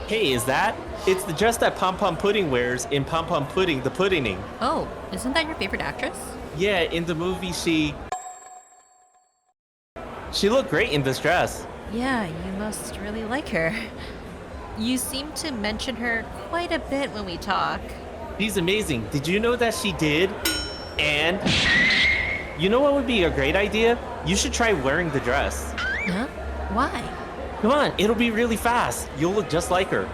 Hey, is that? It's the dress that Pom Pom Pudding wears in Pom Pom Pudding, the Pudding. Oh, isn't that your favorite actress? Yeah, in the movie she looked great in this dress. Yeah, you must really like her. You seem to mention her quite a bit when we talk. She's amazing. Did you know that she did? And you know what would be a great idea? You should try wearing the dress. Huh? Why? Come on, it'll be really fast. You'll look just like her.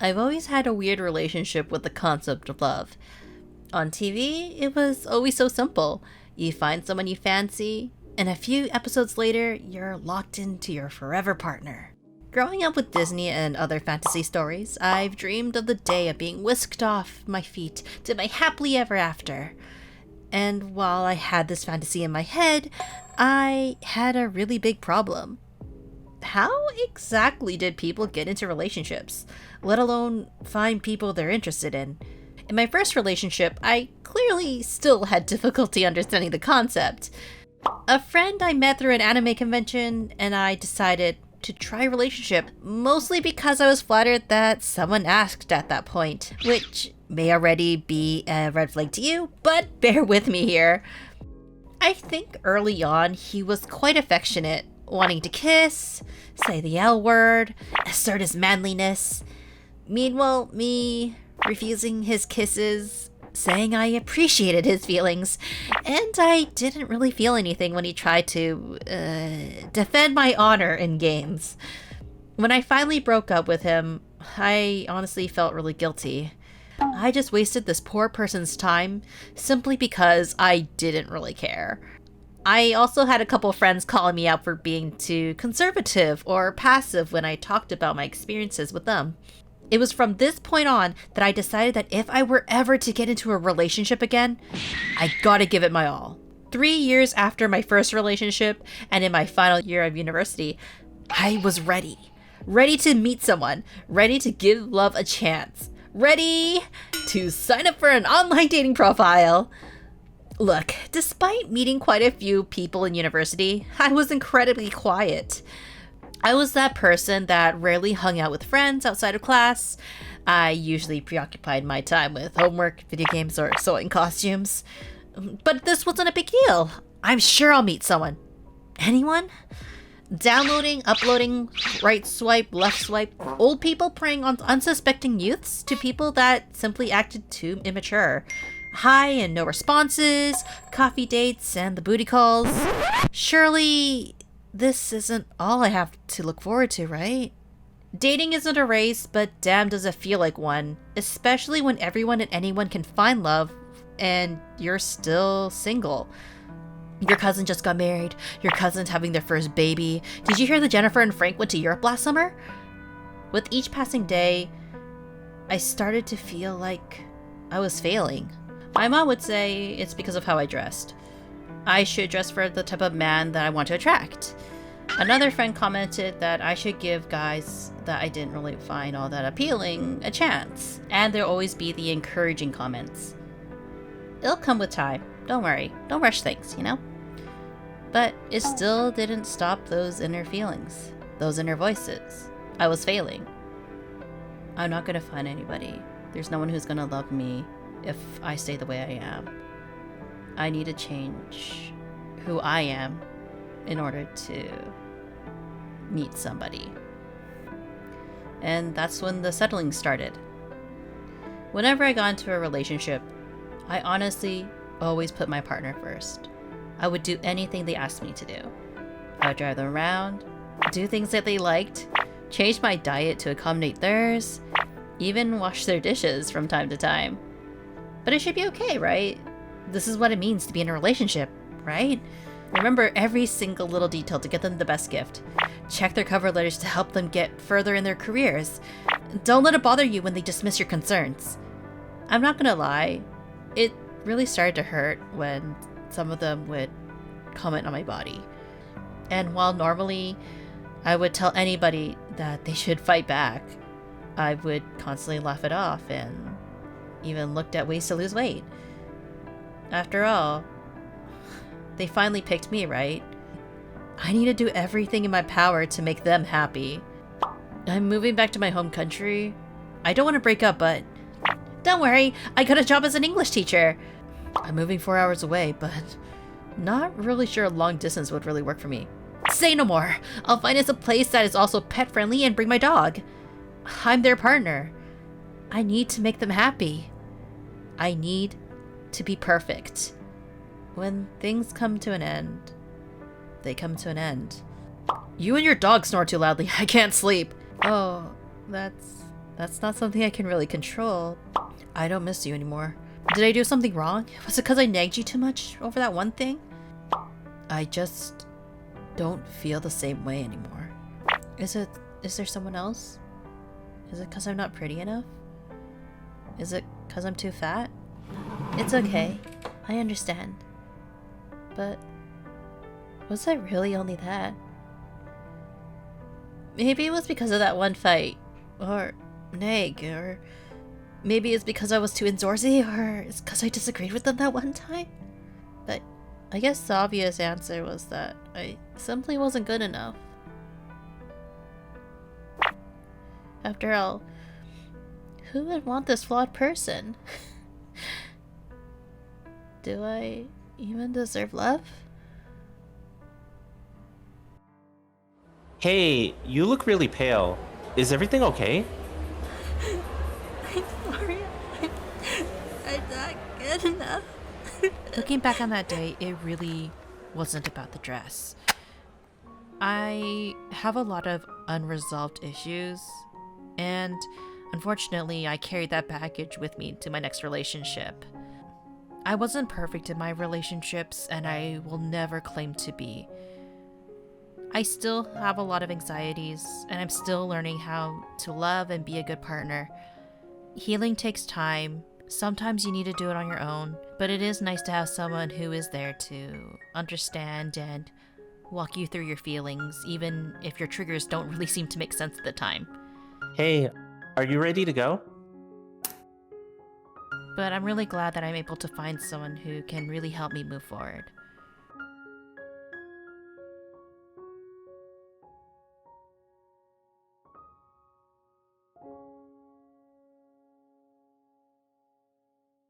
I've always had a weird relationship with the concept of love. On TV, it was always so simple. You find someone you fancy, and a few episodes later, you're locked into your forever partner. Growing up with Disney and other fantasy stories, I've dreamed of the day of being whisked off my feet to my happily ever after. And while I had this fantasy in my head, I had a really big problem. How exactly did people get into relationships, let alone find people they're interested in? In my first relationship, I clearly still had difficulty understanding the concept. A friend I met through an anime convention, and I decided to try a relationship, mostly because I was flattered that someone asked at that point, which may already be a red flag to you, but bear with me here. I think early on he was quite affectionate, wanting to kiss, say the L word, assert his manliness. Meanwhile, me refusing his kisses, saying I appreciated his feelings, and I didn't really feel anything when he tried to defend my honor in games. When I finally broke up with him, I honestly felt really guilty. I just wasted this poor person's time simply because I didn't really care. I also had a couple friends calling me out for being too conservative or passive when I talked about my experiences with them. It was from this point on that I decided that if I were ever to get into a relationship again, I gotta give it my all. 3 years after my first relationship and in my final year of university, I was ready. Ready to meet someone, ready to give love a chance, ready to sign up for an online dating profile. Look, despite meeting quite a few people in university, I was incredibly quiet. I was that person that rarely hung out with friends outside of class. I usually preoccupied my time with homework, video games, or sewing costumes. But this wasn't a big deal. I'm sure I'll meet someone. Anyone? Downloading, uploading, right swipe, left swipe, old people preying on unsuspecting youths to people that simply acted too immature. Hi and no responses, coffee dates, and the booty calls. Surely this isn't all I have to look forward to, right? Dating isn't a race, but damn does it feel like one, especially when everyone and anyone can find love and you're still single. Your cousin just got married, your cousin's having their first baby. Did you hear that Jennifer and Frank went to Europe last summer? With each passing day, I started to feel like I was failing. My mom would say it's because of how I dressed. I should dress for the type of man that I want to attract. Another friend commented that I should give guys that I didn't really find all that appealing a chance. And there'll always be the encouraging comments. It'll come with time. Don't worry. Don't rush things, you know? But it still didn't stop those inner feelings, those inner voices. I was failing. I'm not gonna find anybody. There's no one who's gonna love me if I stay the way I am. I need to change who I am in order to meet somebody. And that's when the settling started. Whenever I got into a relationship, I honestly always put my partner first. I would do anything they asked me to do. I would drive them around, do things that they liked, change my diet to accommodate theirs, even wash their dishes from time to time. But it should be okay, right? This is what it means to be in a relationship, right? Remember every single little detail to get them the best gift. Check their cover letters to help them get further in their careers. Don't let it bother you when they dismiss your concerns. I'm not gonna lie, it really started to hurt when some of them would comment on my body. And while normally I would tell anybody that they should fight back, I would constantly laugh it off and even looked at ways to lose weight. After all, They finally picked me, right? I need to do everything in my power to make them happy. I'm moving back to my home country. I don't want to break up, but don't worry, I got a job as an English teacher. I'm moving 4 hours away, but not really sure long distance would really work for me. Say no more. I'll find us a place that is also pet friendly and bring my dog. I'm their partner. I need to make them happy. I need to be perfect. When things come to an end, they come to an end. You and your dog snore too loudly. I can't sleep. Oh, that's not something I can really control. I don't miss you anymore. Did I do something wrong? Was it because I nagged you too much over that one thing? I just don't feel the same way anymore. Is there someone else? Is it because I'm not pretty enough? Is it because I'm too fat? It's okay. I understand. But was I really only that? Maybe it was because of that one fight. Or nag. Or maybe it's because I was too outdoorsy. Or it's because I disagreed with them that one time. But I guess the obvious answer was that I simply wasn't good enough. After all, who would want this flawed person? Do I even deserve love? Hey, you look really pale. Is everything okay? I'm sorry. I'm not good enough. Looking back on that day, it really wasn't about the dress. I have a lot of unresolved issues, and unfortunately, I carried that baggage with me to my next relationship. I wasn't perfect in my relationships, and I will never claim to be. I still have a lot of anxieties, and I'm still learning how to love and be a good partner. Healing takes time. Sometimes you need to do it on your own, but it is nice to have someone who is there to understand and walk you through your feelings, even if your triggers don't really seem to make sense at the time. Hey, are you ready to go? But I'm really glad that I'm able to find someone who can really help me move forward.